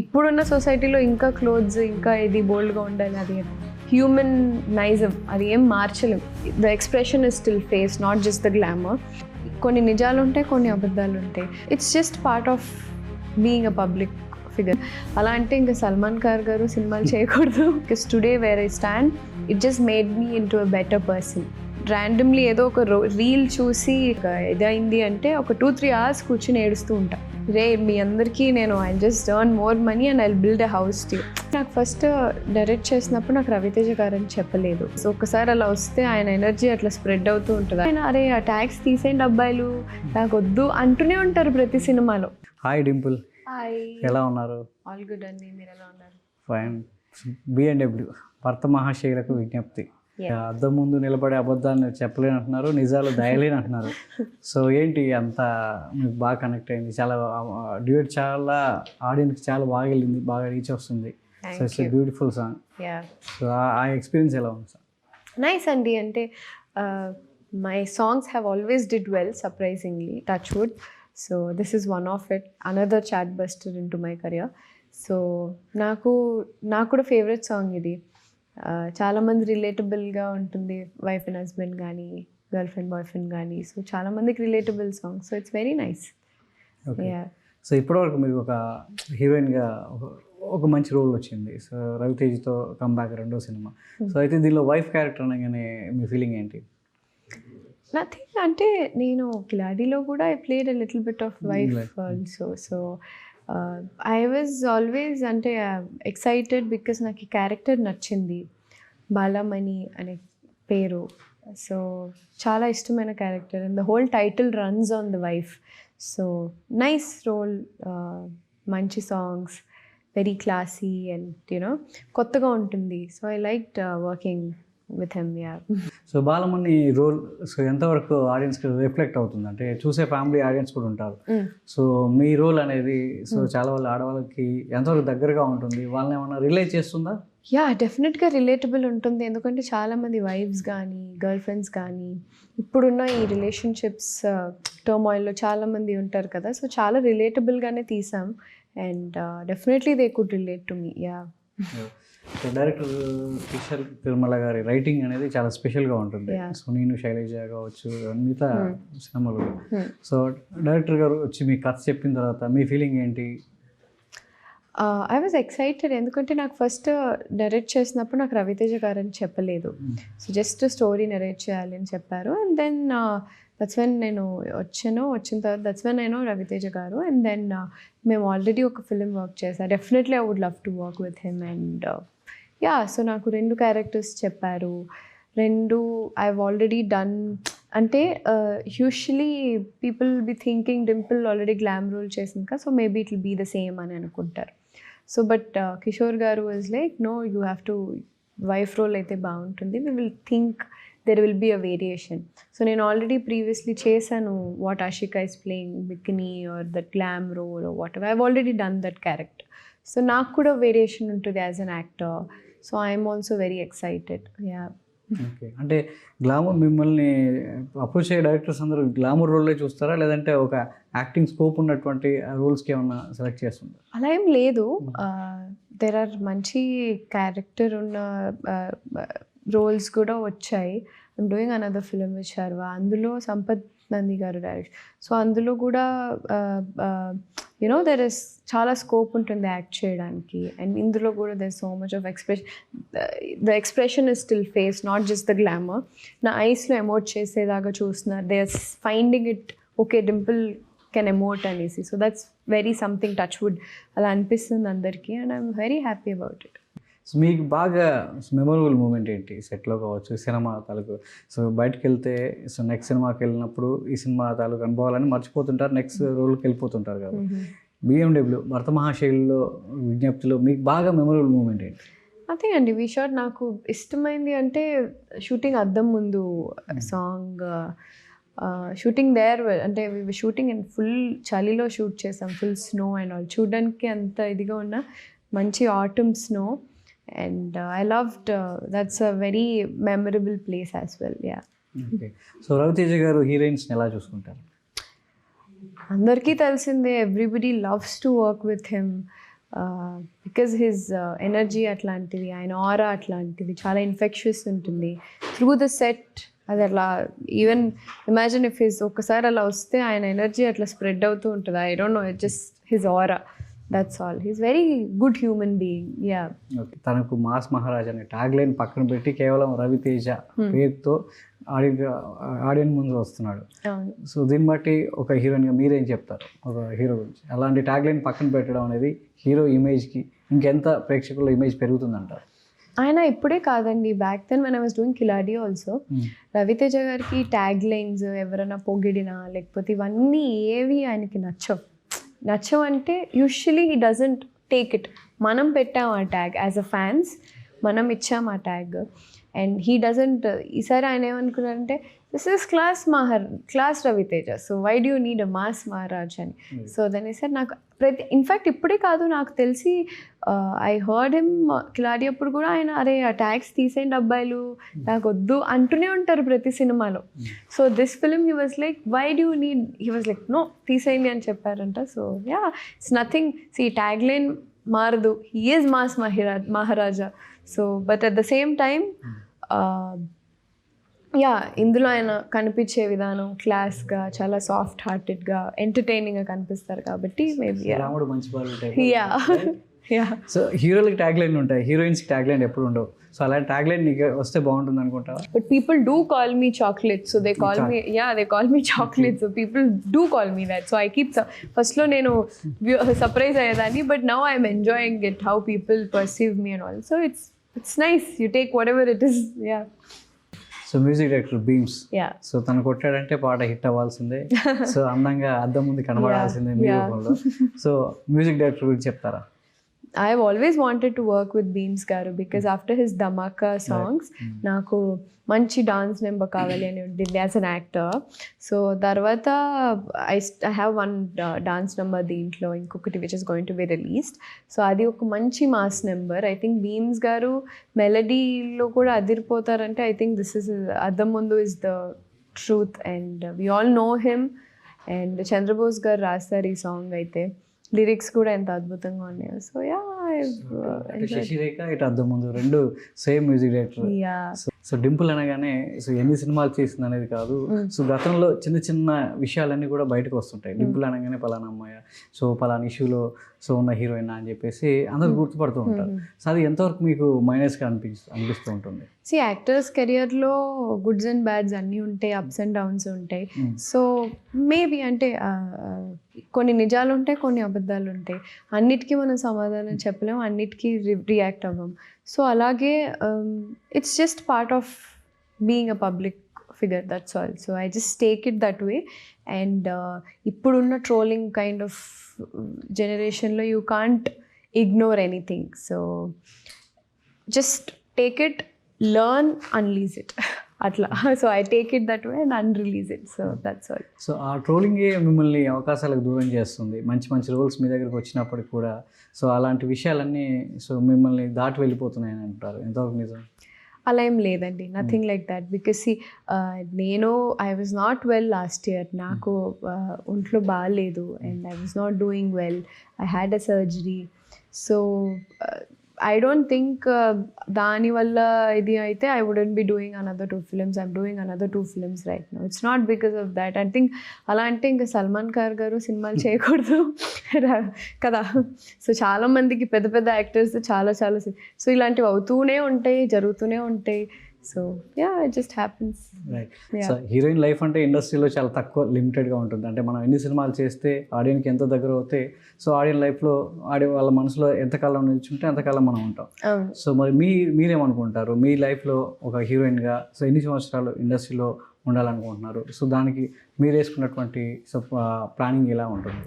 ఇప్పుడున్న సొసైటీలో ఇంకా క్లోత్స్ ఇంకా ఇది బోల్డ్గా ఉండాలి, అది హ్యూమన్ నైజం, అది ఏం మార్చలేం. The expression is still face, not just the glamour. కొన్ని నిజాలు ఉంటాయి, కొన్ని అబద్ధాలు ఉంటాయి. It's just part of being a public figure. అలా అంటే ఇంకా సల్మాన్ ఖాన్ గారు సినిమాలు చేయకూడదు. Because today where I stand, it just made me into a better person. Randomly ఏదో ఒక రీల్ చూసి ఇదైంది అంటే ఒక 2-3 hours కూర్చొని ఏడుస్తూ ఉంటా. రే మీ అందరికీ నేను I just earn more money and I build a house to. నాకు ఫస్ట్ డైరెక్ట్ చేసినప్పుడు నాకు రవితేజ గారు అని చెప్పలేదు. సో ఒకసారి అలా వస్తే ఆయన ఎనర్జీ అట్లా స్ప్రెడ్ అవుతూ ఉంటుంది. ఆయన అరే ఆ ట్యాక్స్ తీసేయండి అబ్బాయిలు, నాకు వద్దు అంటూనే ఉంటారు ప్రతి సినిమాలో. హాయ్ డింపుల్, హాయ్, ఎలా ఉన్నారు? ఆల్ గుడ్ అండి, మీరు ఎలా ఉన్నారు? ఫైన్. బిఎండబ్ల్యూ భర్త మహాశైలకు విజ్ఞప్తి. అద్దం ముందు నిలబడే అబద్ధాన్ని చెప్పలేని అంటున్నారు, నిజాలు దయలేని అంటున్నారు. సో ఏంటి అంత మీకు బాగా కనెక్ట్ అయింది? చాలా డ్యూయట్, చాలా ఆడియన్స్కి చాలా బాగా వెళ్ళింది, బాగా రీచ్ వస్తుంది. So it's beautiful song. So ఆ ఎక్స్పీరియన్స్ ఎలా ఉంది సార్? నైస్ అండి. అంటే my songs have always did well, surprisingly, touch wood. So this is one of it, another chart buster in to my career. So నాకు కూడా favourite song ఇది. చాలామంది రిలేటబుల్గా ఉంటుంది, వైఫ్ అండ్ హస్బెండ్ కానీ, గర్ల్ ఫ్రెండ్ బాయ్ ఫ్రెండ్ కానీ. So చాలామందికి relatable song. So it's very nice. So ఇప్పటివరకు మీకు ఒక హీరోయిన్గా ఒక మంచి రోల్ వచ్చింది. సో రవితేజ్తో కమ్బ్యాక్, రెండో సినిమా. సో అయితే దీనిలో వైఫ్ క్యారెక్టర్ అనగానే మీ ఫీలింగ్ ఏంటి? నథింగ్, అంటే నేను కిలాడీలో కూడా I played a little bit of wife also. So I was always అంటే ఎక్సైటెడ్ బికాస్ నాకు ఈ క్యారెక్టర్ నచ్చింది, బాలమణి అనే పేరు. సో చాలా ఇష్టమైన character and the whole title runs on the wife. So nice role, మంచి songs, very classy and you know కొత్తగా ఉంటుంది. So I liked working with him. So Balamani role so ఎంతవరకు ఆడియన్స్కి రిఫ్లెక్ట్ అవుతుంది? అంటే చూసే ఫ్యామిలీ ఆడియన్స్ కూడా ఉంటారు. సో మీ రోల్ అనేది సో చాలా వాళ్ళ ఆడవాళ్ళకి ఎంతవరకు దగ్గరగా ఉంటుంది? వాళ్ళని ఏమైనా రిలేట్ చేస్తుందా? యా, డెఫినెట్గా రిలేటబుల్ ఉంటుంది. ఎందుకంటే చాలామంది వైఫ్స్ కానీ, గర్ల్ ఫ్రెండ్స్ కానీ, ఇప్పుడున్న ఈ రిలేషన్షిప్స్ టర్మాయిల్లో చాలామంది ఉంటారు కదా. సో చాలా రిలేటబుల్గానే తీసాం and definitely they could relate to me. Yeah. So director Kishore Tirumala గారి రైటింగ్ అనేది చాలా స్పెషల్గా ఉంటుంది. సో నేను శైలజ కావచ్చు, మిగతా సినిమాలు. సో డైరెక్టర్ గారు వచ్చి మీ కథ చెప్పిన తర్వాత మీ ఫీలింగ్ ఏంటి? ఐ వాజ్ ఎక్సైటెడ్, ఎందుకంటే నాకు ఫస్ట్ డైరెక్ట్ చేసినప్పుడు నాకు రవితేజ గారు అని చెప్పలేదు. సో జస్ట్ స్టోరీ నరేట్ చేయాలి అని చెప్పారు. అండ్ దెన్ దట్స్ వెన్ నేను వచ్చిన తర్వాత దట్స్ వెన్ నేను రవితేజ గారు. అండ్ దెన్ మేము ఆల్రెడీ ఒక ఫిలిం వర్క్ చేశారు. Definitely I would love to work with him. And yeah, so నాకు 2 క్యారెక్టర్స్ చెప్పారు. 2 ఐవ్ ఆల్రెడీ డన్. అంటే usually people be thinking Dimple already glam role చేసింది కదా, so maybe it will be the same అని అనుకుంటారు. So but Kishore గారు was like no, you have to wife role అయితే బాగుంటుంది, we will think there will be a variation. So నేను already previously చేశాను what Ashika is playing bikini or that glam role or whatever. I've already done that character. So నాకు కూడా variation ఉంటుంది as an actor. So I'm also very excited. Yeah. Okay, అంటే glamour మిమ్మల్ని approach అయ్యే directors అందరూ glamour రోల్లే చూస్తారా, లేదంటే ఒక యాక్టింగ్ స్కోప్ ఉన్నటువంటి రోల్స్కి ఏమన్నా సెలెక్ట్ చేస్తుంటారా? అలా ఏం లేదు. దెర్ ఆర్ మంచి క్యారెక్టర్ ఉన్న రోల్స్ కూడా వచ్చాయి. I'm doing another film with Sharwa, అందులో సంపత్ నంది గారు డైరెక్ట్. సో అందులో కూడా యునో దెర్ ఇస్ చాలా స్కోప్ ఉంటుంది యాక్ట్ చేయడానికి. అండ్ ఇందులో కూడా there so much of expression. The expression is still face, not just the glamour. నా ఐస్లో ఎమోట్ చేసేలాగా చూస్తున్నారు. They are finding it okay Dimple can emote అనేసి. So that's very something touch wood అలా అనిపిస్తుంది అందరికీ. And I'm very happy about it. So మీకు బాగా మెమొరబుల్ మూమెంట్ ఏంటి సెట్లో కావచ్చు, సినిమా తాలూకు? సో బయటకు వెళ్తే సో నెక్స్ట్ సినిమాకి వెళ్ళినప్పుడు ఈ సినిమా తాలూకు అనుభవాలని మర్చిపోతుంటారు, నెక్స్ట్ రోల్కి వెళ్ళిపోతుంటారు కదా. బిఎండబ్ల్యూ భర్త మహాశైలిలో విజ్ఞప్తిలో మీకు బాగా మెమొరబుల్ మూమెంట్ ఏంటి? అదే అండి, వీ షాట్ నాకు ఇష్టమైంది అంటే షూటింగ్ అద్దం ముందు సాంగ్. షూటింగ్ దేర్ అంటే షూటింగ్ అండ్ ఫుల్ చలిలో షూట్ చేసాం, ఫుల్ స్నో అండ్ ఆల్. చూడడానికి అంత ఇదిగా ఉన్న మంచి atom snow. And I loved that's a very memorable place as well. Yeah. Okay. So Ravi Teja గారు హీరోయిన్స్ని ఎలా చూసుకుంటారు? అందరికీ తెలిసిందే, everybody loves to work with him. Because his energy అట్లాంటిది, ఆయన ఆరా అట్లాంటిది, చాలా ఇన్ఫెక్షియస్ ఉంటుంది త్రూ ద సెట్. అది అట్లా ఈవెన్ ఇమాజిన్ ఇఫ్ హిజ్ ఒక్కసారి అలా వస్తే ఆయన ఎనర్జీ అట్లా స్ప్రెడ్ అవుతూ ఉంటుంది. I don't know, it just his aura, that's all. He's very good human being. Yeah, తనకు మాస్ మహారాజ్ అనే ట్యాగ్ లైన్ పక్కన పెట్టి కేవలం రవితేజ పేరుతో ఆడియన్స్ ముందు వస్తున్నాడు. సో దీన్ని బట్టి ఒక హీరోయిన్గా మీరేం చెప్తారు ఒక హీరో గురించి? అలాంటి ట్యాగ్ లైన్ పక్కన పెట్టడం అనేది హీరో ఇమేజ్కి ఇంకెంత ప్రేక్షకుల ఇమేజ్ పెరుగుతుందంటారు? ఆయన ఇప్పుడే కాదండి, back then when I was doing Khiladi also, Raviteja గారికి ట్యాగ్ లైన్స్ ఎవరైనా పొగిడినా లేకపోతే ఇవన్నీ ఏవి ఆయనకి నచ్చవు అంటే usually he doesn't take it. మనం పెట్టాం ఆ ట్యాగ్ యాజ్ అ ఫ్యాన్స్, మనం ఇచ్చాం ఆ ట్యాగ్, అండ్ హీ డజంట్. ఈసారి ఆయన ఏమనుకున్నారంటే this is class Ravi Teja, so why do you need a mass Maharaj అని. సో దాని సార్ నాకు ఇన్ఫ్యాక్ట్ ఇప్పుడే కాదు, నాకు తెలిసి ఐ హర్డ్ హిమ్ కిలాడి అప్పుడు కూడా ఆయన అరే ఆ ట్యాగ్స్ తీసేయండి అబ్బాయిలు, నాకు వద్దు అంటూనే ఉంటారు ప్రతి సినిమాలో. So this film he was like why do need, he was like no తీసేయండి అని చెప్పారంట. So yeah, it's nothing, see tag line మారదు, he is mass Maharaja. So but at the same time yeah, ఇందులో ఆయన కనిపించే విధానం క్లాస్గా, చాలా సాఫ్ట్ హార్టెడ్గా, ఎంటర్టైనింగ్గా కనిపిస్తారు కాబట్టి మేబీ. రాముడు మంచి యా యా. సో హీరోలకి ట్యాగ్ లైన్ ఉంటాయి, హీరోయిన్స్కి ట్యాగ్ లైన్ ఎప్పుడు ఉండవు. సో అలాంటి ట్యాగ్ లైన్ నీకు వస్తే బాగుంటుంది అనుకుంటా. But people do call me chocolate, so they call me, yeah they call me chocolate, so people do call me that. So I keep, ఫస్ట్లో నేను సర్ప్రైజ్ అయ్యేదాన్ని, but now I'm enjoying it, how people perceive me and all. So it's nice, you take whatever it is. Yeah. So music director Bheems, yeah, so తను కొట్టాడంటే పాట hit అవ్వాల్సిందే, so అందంగా అద్దం ముందు కనబడాల్సిందే మీ రూపంలో. సో మ్యూజిక్ డైరెక్టర్ గురించి చెప్తారా? I've always wanted to work with Beams Garu because after his Dhamaka songs, నాకు మంచి డాన్స్ నెంబర్ కావాలి అని ఉంటుంది యాజ్ అన్ యాక్టర్. సో తర్వాత I have one dance number దీంట్లో, ఇంకొకటి which is going to be released. So అది ఒక మంచి mass number. I think Bheems గారు మెలడీలో కూడా అదిరిపోతారంటే ఐ థింక్ దిస్ ఇస్ అద్దం ముందు is the truth, and we all know him. And Chandrabose గారు రాస్తారు ఈ సాంగ్, అయితే లిరిక్స్ కూడా ఎంత అద్భుతంగా ఉన్నాయి. సో యా, శశిరేఖ ఇటు అద్దం ముందు రెండు same music director. Yeah. So Dimple అనగానే సో ఎన్ని సినిమాలు చేసింది అనేది కాదు, సో గతంలో చిన్న చిన్న విషయాలన్నీ కూడా బయటకు వస్తుంటాయి. డింపుల్ అనగానే పలానా అమ్మాయ, సో పలానా ఇష్యూలో సో ఉన్న హీరోయిన్ అని చెప్పేసి అందరు గుర్తుపడుతూ ఉంటారు. సో అది ఎంతవరకు మీకు మైనస్గా అనిపిస్తూ ఉంటుంది? సి యాక్టర్స్ కెరియర్లో గుడ్స్ అండ్ బ్యాడ్స్ అన్నీ ఉంటాయి, అప్స్ అండ్ డౌన్స్ ఉంటాయి. సో మేబీ అంటే కొన్ని నిజాలు ఉంటాయి, కొన్ని అబద్ధాలు ఉంటాయి. అన్నిటికీ మనం సమాధానం చెప్పలేము, అన్నిటికీ రియాక్ట్ అవ్వం. సో అలాగే it's just part of being a public figure, that's all. So I just take it that way. And ఇప్పుడున్న ట్రోలింగ్ కైండ్ ఆఫ్ జనరేషన్లో you can't ignore anything. So just take it, learn, unleash it అట్లా. So I take it that way and unrelease it. So that's all. So ఆ ట్రోలింగే మిమ్మల్ని అవకాశాలకు దూరం చేస్తుంది, మంచి మంచి రోల్స్ మీ దగ్గరకు వచ్చినప్పటికి కూడా. సో అలాంటి విషయాలన్నీ సో మిమ్మల్ని దాటి వెళ్ళిపోతున్నాయని అంటారు, ఎంతవరకు నిజం? అలా ఏం లేదండి, నథింగ్ లైక్ దట్. బికాస్ నేను I was not well last year, నాకు ఒంట్లో బాగాలేదు, and I was not doing well, I had a surgery. So I don't think దానివల్ల ఇది అయితే I wouldn't be doing another 2 films. I'm doing another 2 films right now. It's not because of that. I think అలా అంటే ఇంకా సల్మాన్ ఖాన్ గారు సినిమాలు చేయకూడదు కదా. సో చాలా మందికి పెద్ద పెద్ద యాక్టర్స్ చాలా సో ఇలాంటివి అవుతూనే ఉంటాయి, జరుగుతూనే ఉంటాయి. So yeah, it just happens. Right. So heroine life అంటే ఇండస్ట్రీలో చాలా తక్కువ లిమిటెడ్గా ఉంటుంది. అంటే మనం ఎన్ని సినిమాలు చేస్తే ఆడియన్కి ఎంత దగ్గర అవుతే, సో ఆడియన్ లైఫ్లో వాళ్ళ మనసులో ఎంతకాలం నిల్చుంటే అంతకాలం మనం ఉంటాం. సో మరి మీరేమనుకుంటారు, మీ లైఫ్లో ఒక హీరోయిన్గా సో ఎన్ని సంవత్సరాలు ఇండస్ట్రీలో ఉండాలనుకుంటున్నారు? సో దానికి మీరు వేసుకున్నటువంటి సో ప్లానింగ్ ఎలా ఉంటుంది?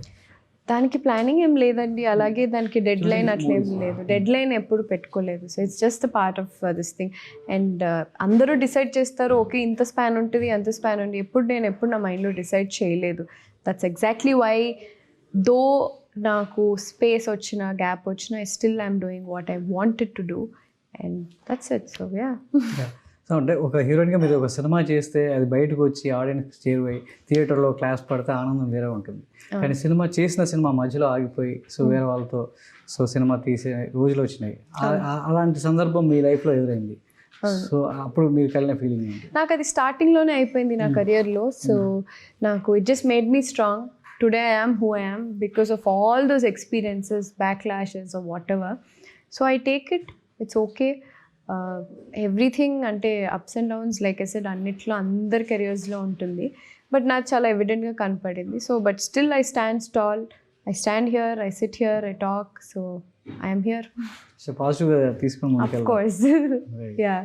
దానికి ప్లానింగ్ ఏం లేదండి, అలాగే దానికి డెడ్ లైన్ అట్లేం లేదు, డెడ్ లైన్ ఎప్పుడు పెట్టుకోలేదు. So it's just part of this thing. And అందరూ డిసైడ్ చేస్తారు, ఓకే ఇంత స్పాన్ ఉంటుంది, అంత స్పాన్ ఉంటుంది. నేను ఎప్పుడు నా మైండ్లో డిసైడ్ చేయలేదు. దట్స్ ఎగ్జాక్ట్లీ వై దో నాకు స్పేస్ వచ్చిన, గ్యాప్ వచ్చిన, still I'm doing what I wanted to do, and that's it. So yeah. So అంటే ఒక హీరోయిన్గా మీరు ఒక సినిమా చేస్తే అది బయటకు వచ్చి ఆడియన్స్కి చేరువై థియేటర్లో క్లాస్ పడితే ఆనందం వేరే ఉంటుంది. కానీ చేసిన సినిమా మధ్యలో ఆగిపోయి సో వేరే వాళ్ళతో సో సినిమా తీసే రోజులు వచ్చినాయి. అలాంటి సందర్భం మీ లైఫ్లో ఎదురైంది. సో అప్పుడు మీరు కలిగిన ఫీలింగ్ ఏంటి? నాకు అది స్టార్టింగ్లోనే అయిపోయింది నా కెరియర్లో. సో నాకు it just made me strong. Today I am who I am because of all those experiences, backlashes or whatever. So I take it, it's okay. Everything అంటే ups and downs like I said అన్నిట్లో అందరి కెరియర్స్లో ఉంటుంది. But నాకు చాలా ఎవిడెంట్గా కనపడింది. So but still I stand tall, I stand here, I sit here, I talk. So I'm here. So పాజిటివ్గా తీసుకొని ఆఫ్ కోర్స్. యా.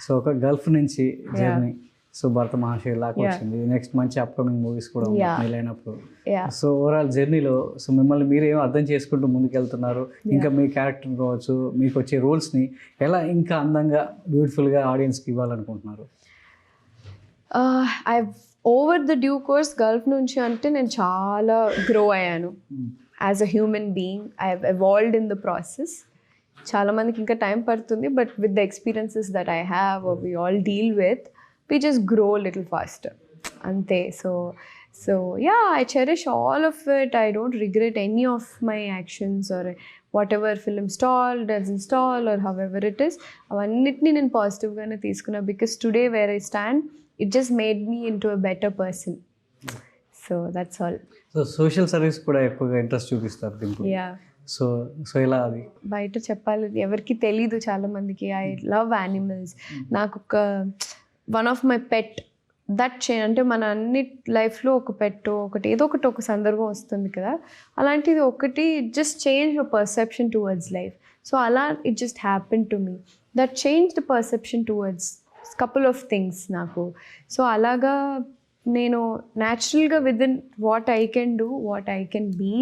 సో ఒక గల్ఫ్ నుంచి జర్నీ సో భరత మహాశయ లాగా వచ్చింది. నెక్స్ట్ మంచి అప్కమింగ్ మూవీస్ కూడా అయినప్పుడు సో ఓవరాల్ జర్నీలో సో మిమ్మల్ని మీరేం అర్థం చేసుకుంటూ ముందుకెళ్తున్నారు. ఇంకా మీ క్యారెక్టర్ కావచ్చు, మీకు వచ్చే రోల్స్ని ఎలా ఇంకా అందంగా బ్యూటిఫుల్గా ఆడియన్స్కి ఇవ్వాలనుకుంటున్నారు? ఓవర్ ద డ్యూ కోర్స్ గల్ఫ్ నుంచి అంటే నేను చాలా గ్రో అయ్యాను as a human being. I have evolved in the process. చాలామందికి ఇంకా టైం పడుతుంది, but with the experiences that I have or we all deal with, we just grow a little faster. Ante. So yeah, I cherish all of it. I don't regret any of my actions or whatever film stall, doesn't stall or however it is. Avannitni nen positive gaane teeskunna because today where I stand, it just made me into a better person. So that's all. So social service kuda ekkuva interest చూపిస్తారు Dimple. Yeah. So ఎలా అది బయట చెప్పాలి ఎవరికి తెలీదు చాలా మందికి. I love animals. నాకు ఒక one of my pet that అంటే మన అన్ని లైఫ్లో ఒక పెట్ ఒకటి ఏదో ఒకటి ఒక సందర్భం వస్తుంది కదా, అలాంటిది ఒకటి just change the perception towards life. So అలా it just happen to me that change the perception towards couple of things నాకు. సో అలాగా నేను న్యాచురల్గా within what I can do, what I can be,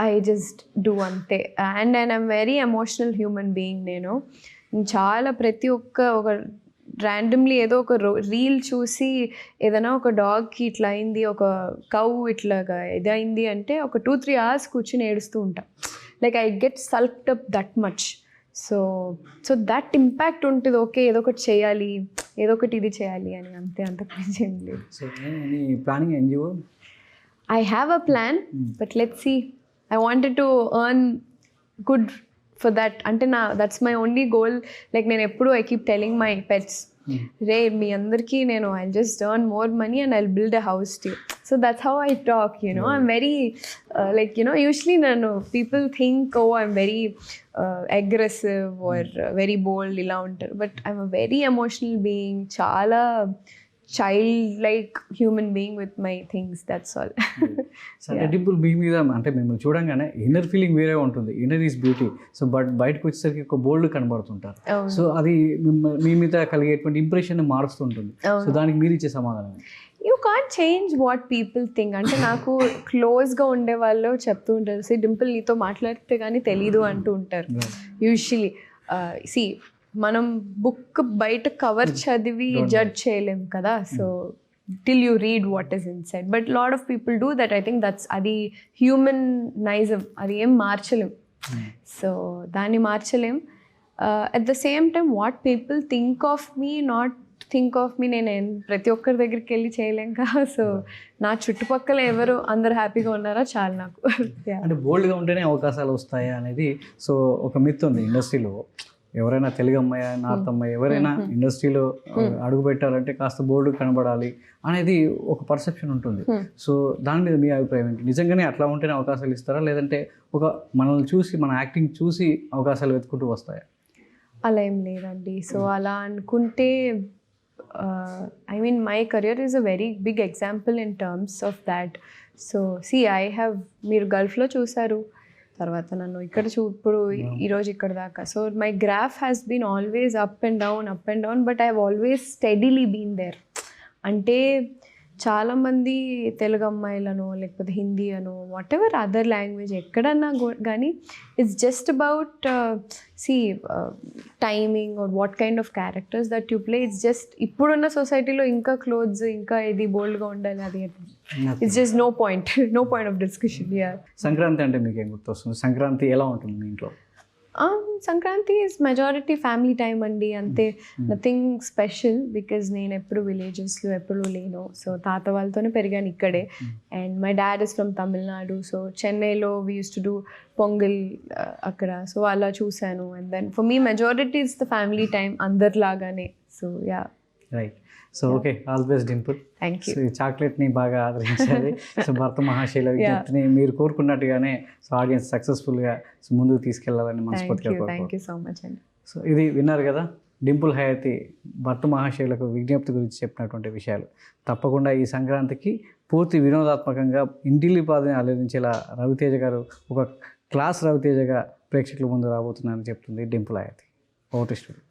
I just do అంతే. And I'm very emotional human being. నేను చాలా ప్రతి ఒక randomly ఏదో ఒక రీల్ చూసి ఏదైనా ఒక డాగ్కి ఇట్లా అయింది, ఒక కౌ ఇట్లాగా ఇదైంది అంటే ఒక 2-3 hours కూర్చుని ఏడుస్తూ ఉంటా. Like I get sulked up that much. So that impact ఉంటుంది. ఓకే ఏదో ఒకటి చేయాలి, ఏదో ఒకటి ఇది చేయాలి అని, అంతే, అంతకు ఏం లేదు. I have a plan but let's see. I wanted to earn good for that. అంటే that's my only goal. Like నేను ఎప్పుడు I keep telling my pets, రే మీ అందరికీ నేను I just earn more money and I build a house too. So that's how I talk, I'm very like usually నన్ను people think oh I'm very aggressive or very bold ఇలా ఉంటారు. But I'm a very emotional being, చాలా child like human being with my things. That's all. Dimple మీ మీద అంటే మిమ్మల్ని చూడంగానే inner feeling వేరే ఉంటుంది. Inner is beauty. So but బయటకు వచ్చేసరికి ఒక బోల్డ్ కనబడుతుంటారు. సో అది మీ మీద కలిగేటువంటి ఇంప్రెషన్ మారుస్తుంటుంది. సో దానికి మీరు ఇచ్చే సమాధానం? You can't change what people think. అంటే నాకు క్లోజ్గా ఉండే వాళ్ళు చెప్తూ ఉంటారు, సి డింపుల్ నీతో మాట్లాడితే కానీ తెలీదు అంటూ ఉంటారు యూజువలీ. సి మనం బుక్ బయట కవర్ చదివి జడ్జ్ చేయలేం కదా. So till you read what is inside. But lot of people do that. I think that's అది హ్యూమన్ నైజం. అది ఏం మార్చలేం. సో దాన్ని మార్చలేం. At the same time what people think of me, not think of me, నేను ప్రతి ఒక్కరి దగ్గరికి వెళ్ళి చేయలేం కదా. సో నా చుట్టుపక్కల ఎవరు అందరు హ్యాపీగా ఉన్నారా చాలు నాకు. అంటే బోల్డ్గా ఉంటేనే అవకాశాలు వస్తాయా అనేది సో ఒక మిత్ ఉంది ఇండస్ట్రీలో. ఎవరైనా తెలుగు అమ్మాయి, నార్త్ అమ్మాయి ఎవరైనా ఇండస్ట్రీలో అడుగు పెట్టాలంటే కాస్త బోల్డ్ కనబడాలి అనేది ఒక పర్సెప్షన్ ఉంటుంది. సో దాని మీద మీ అభిప్రాయం ఏంటి? నిజంగానే అట్లా ఉంటేనే అవకాశాలు ఇస్తారా, లేదంటే ఒక మనల్ని చూసి మన యాక్టింగ్ చూసి అవకాశాలు వెతుకుంటూ వస్తాయా? అలా ఏం లేదండి. సో అలా అనుకుంటే I mean my career is a very big example in terms of that. So మీరు గల్ఫ్లో చూసారు, తర్వాత నన్ను ఇక్కడ ఇప్పుడు ఈరోజు ఇక్కడ దాకా. So my graph has been always up and down but I have always steadily been there. అంటే చాలామంది తెలుగు అమ్మాయిలను లేకపోతే హిందీ అను వాట్ ఎవర్ అదర్ లాంగ్వేజ్ ఎక్కడన్నా కానీ it's just about timing or what kind of characters that you play. It's just ఇప్పుడున్న సొసైటీలో ఇంకా క్లోత్స్ ఇంకా ఇది బోల్డ్గా ఉండాలి, అది it's just no point of discussion. Sankranti అంటే మీకు ఏం గుర్తొస్తుంది? సంక్రాంతి ఎలా ఉంటుంది మీ ఇంట్లో? Sankranti is majority family time అండి, అంతే. నథింగ్ స్పెషల్ బికాజ్ నేను ఎప్పుడు విలేజెస్లో ఎప్పుడు లేను. సో తాత వాళ్ళతోనే పెరిగాను ఇక్కడే. And my dad is from Tamil Nadu. So చెన్నైలో we use to do pongal అక్కడ. సో అలా చూశాను. And then for me majority is the family time అందరిలాగానే. So yeah. Right. So okay, all best Dimple. Thank you. So ఈ చాక్లెట్ని బాగా ఆదరించాలి. సో భర్త మహాశైల విజ్ఞప్తిని మీరు కోరుకున్నట్టుగానే so audience సక్సెస్ఫుల్గా so ముందుకు తీసుకెళ్లాలని మనస్ఫూర్తిగా థ్యాంక్ కోరుకుంటున్నాను. యూ సో మచ్ అండి. సో ఇది విన్నారు కదా, డింపుల్ హయాతి భర్త మహాశైలకు విజ్ఞప్తి గురించి చెప్పినటువంటి విషయాలు. తప్పకుండా ఈ సంక్రాంతికి పూర్తి వినోదాత్మకంగా ఇంటిల్లిపాదని అలరించేలా రవితేజ గారు ఒక క్లాస్ రవితేజగా ప్రేక్షకుల ముందు రాబోతున్నారని చెప్తుంది Dimple Hayathi. Over to studio.